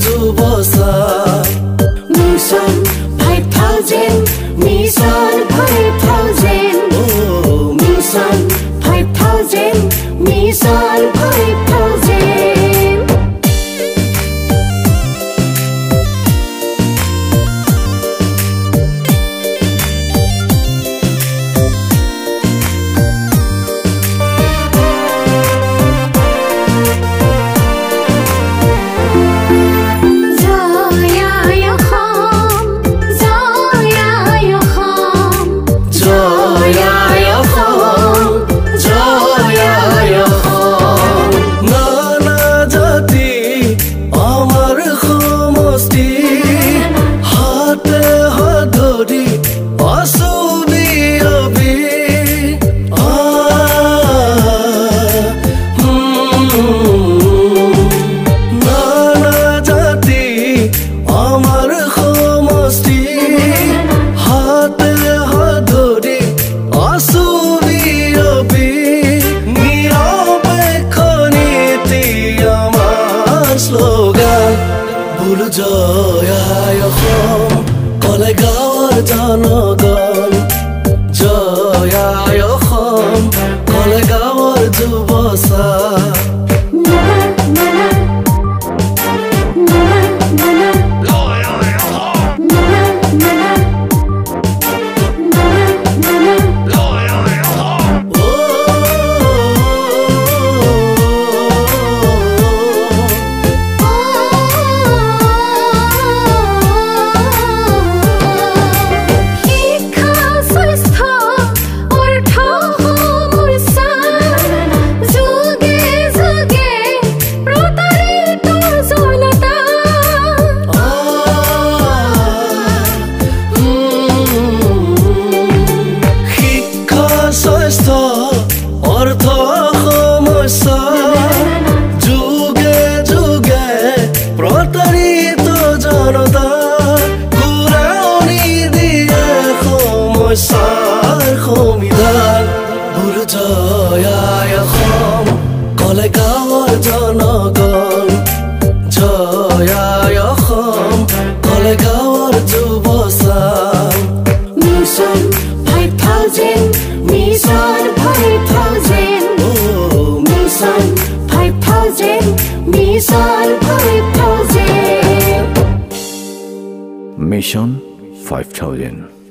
যুবসা Mission 5000 Mission 5000 Mission 5000 Mission 5000 বুলু জয় অসম কলেগাঁৱৰ জনগণ জয় অসম কলেগাঁৱৰ যুবসা অৰ্থ সমস্যা যুগে যুগে প্ৰতাৰিত জনতা ঘূৰাণি দিয়ে সমস্যাৰ সমিধান বুলু জয় অসম কলেগাঁৱৰ জনগণ জয় Assam কলেগাঁৱৰ যুবসা Mission 5000 Mission 5000 Mission 5000 Mission 5000 Mission 5000